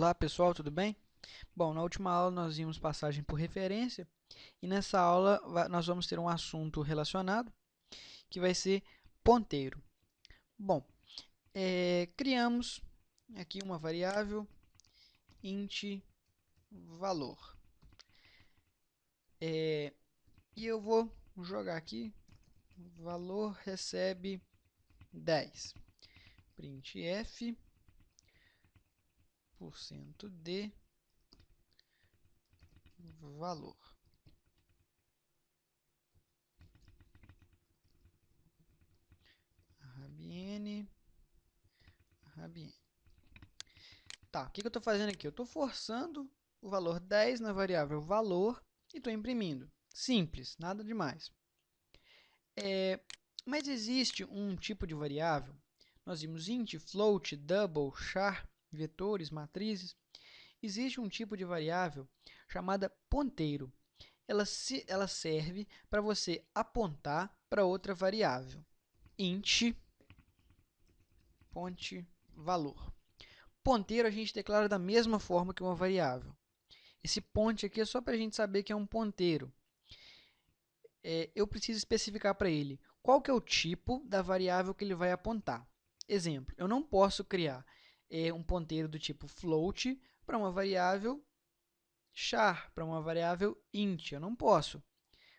Olá pessoal, tudo bem? Bom, na última aula nós vimos passagem por referência e nessa aula nós vamos ter um assunto relacionado que vai ser ponteiro. Bom, criamos aqui uma variável int valor e eu vou jogar aqui valor recebe 10 printf %d valor. Rabiene. Tá, o que eu estou fazendo aqui? Eu estou forçando o valor 10 na variável valor e estou imprimindo. Simples, nada demais. Mas existe um tipo de variável, nós vimos int, float, double, char, vetores, matrizes. Existe um tipo de variável chamada ponteiro. Ela serve para você apontar para outra variável. Int ponte valor. Ponteiro a gente declara da mesma forma que uma variável. Esse ponte aqui é só para a gente saber que é um ponteiro. Eu preciso especificar para ele qual que é o tipo da variável que ele vai apontar. Exemplo, eu não posso criar um ponteiro do tipo float para uma variável char, para uma variável int. Eu não posso.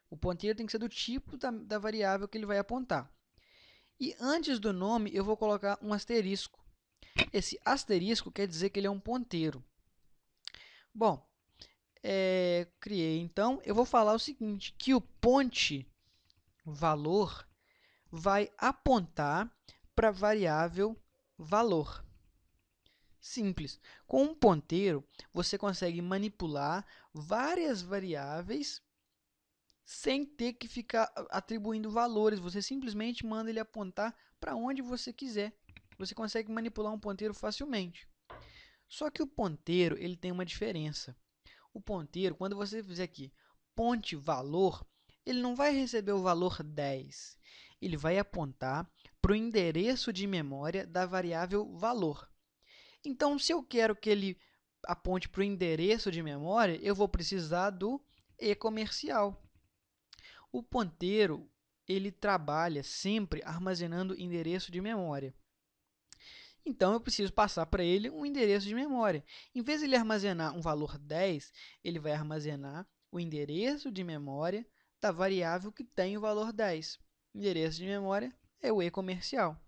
O ponteiro tem que ser do tipo da variável que ele vai apontar. E antes do nome, eu vou colocar um asterisco. Esse asterisco quer dizer que ele é um ponteiro. Bom, criei, então, eu vou falar o seguinte, que o ponte valor vai apontar para a variável valor. Simples. Com um ponteiro, você consegue manipular várias variáveis sem ter que ficar atribuindo valores. Você simplesmente manda ele apontar para onde você quiser. Você consegue manipular um ponteiro facilmente. Só que o ponteiro ele tem uma diferença. O ponteiro, quando você fizer aqui ponte valor, ele não vai receber o valor 10. Ele vai apontar para o endereço de memória da variável valor. Então, se eu quero que ele aponte para o endereço de memória, eu vou precisar do e-comercial. O ponteiro ele trabalha sempre armazenando endereço de memória. Então, eu preciso passar para ele um endereço de memória. Em vez de ele armazenar um valor 10, ele vai armazenar o endereço de memória da variável que tem o valor 10. O endereço de memória é o e-comercial.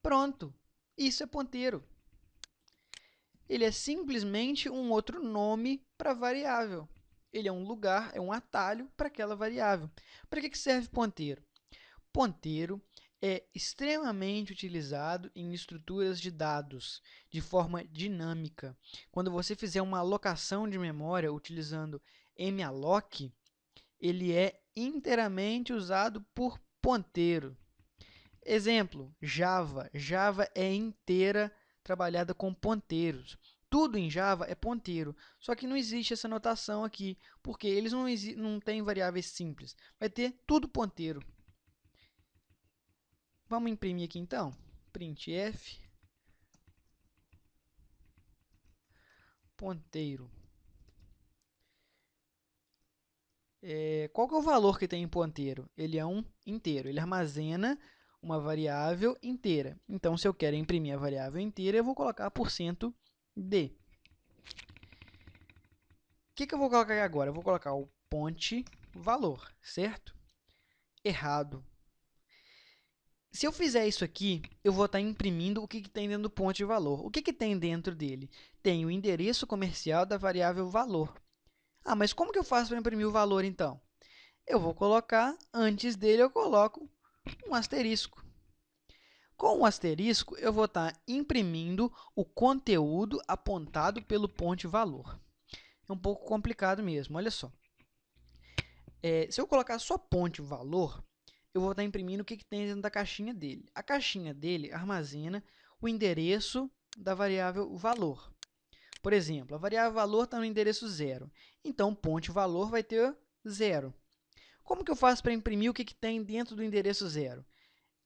Pronto! Isso é ponteiro. Ele é simplesmente um outro nome para a variável. Ele é um lugar, é um atalho para aquela variável. Para que serve ponteiro? Ponteiro é extremamente utilizado em estruturas de dados de forma dinâmica. Quando você fizer uma alocação de memória utilizando malloc, ele é inteiramente usado por ponteiro. Exemplo, Java. Java é inteira trabalhada com ponteiros. Tudo em Java é ponteiro, só que não existe essa notação aqui, porque eles não têm variáveis simples. Vai ter tudo ponteiro. Vamos imprimir aqui então. Printf ponteiro. Qual que é o valor que tem em ponteiro? Ele é um inteiro. Ele armazena uma variável inteira. Então, se eu quero imprimir a variável inteira, eu vou colocar %d. O que eu vou colocar aqui agora? Eu vou colocar o ponte valor, certo? Errado. Se eu fizer isso aqui, eu vou estar imprimindo o que tem dentro do ponte valor. O que tem dentro dele? Tem o endereço comercial da variável valor. Ah, mas como que eu faço para imprimir o valor, então? Eu vou colocar, antes dele, eu coloco um asterisco. Com o asterisco, eu vou estar imprimindo o conteúdo apontado pelo ponte valor. É um pouco complicado mesmo, olha só. Se eu colocar só ponte valor, eu vou estar imprimindo o que tem dentro da caixinha dele. A caixinha dele armazena o endereço da variável valor. Por exemplo, a variável valor está no endereço 0. Então, ponte valor vai ter 0. Como que eu faço para imprimir o que tem dentro do endereço 0?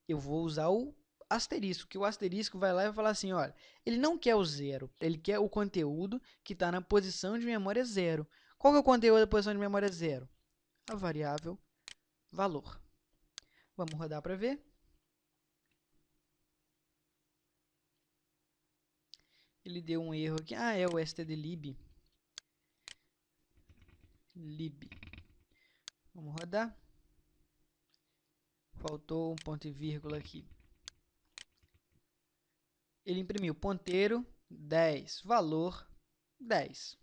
Eu vou usar o asterisco, que o asterisco vai lá e vai falar assim, olha, ele não quer o 0, ele quer o conteúdo que está na posição de memória 0. Qual que é o conteúdo da posição de memória 0? A variável valor. Vamos rodar para ver. Ele deu um erro aqui. Ah, é o stdlib. Lib. Vamos rodar. Faltou um ponto e vírgula aqui. Ele imprimiu ponteiro 10, valor 10.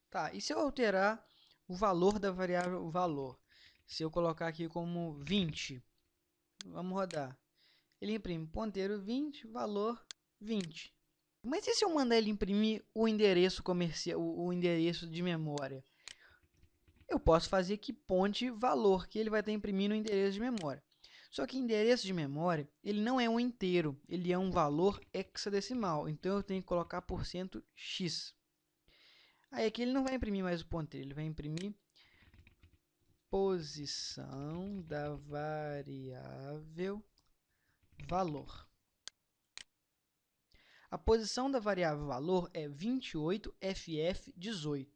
Tá, e se eu alterar o valor da variável valor? Se eu colocar aqui como 20, vamos rodar. Ele imprime ponteiro 20, valor 20. Mas e se eu mandar ele imprimir o endereço comercial, o endereço de memória? Eu posso fazer aqui ponte valor, que ele vai estar imprimindo o endereço de memória. Só que endereço de memória, ele não é um inteiro, ele é um valor hexadecimal. Então, eu tenho que colocar %x. Aí aqui ele não vai imprimir mais o ponteiro, ele vai imprimir posição da variável valor. A posição da variável valor é 28ff18.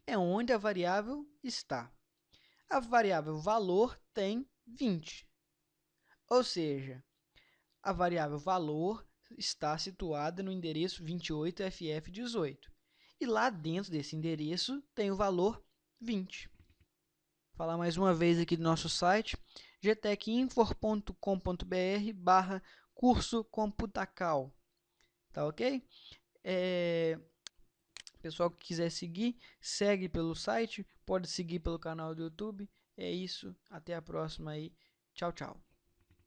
É onde a variável está. A variável valor tem 20. Ou seja, a variável valor está situada no endereço 28ff18. E lá dentro desse endereço tem o valor 20. Vou falar mais uma vez aqui do nosso site, gtechinfor.com.br/curso Computacal. Tá ok? Pessoal que quiser seguir, segue pelo site, pode seguir pelo canal do YouTube. É isso, até a próxima aí. Tchau, tchau.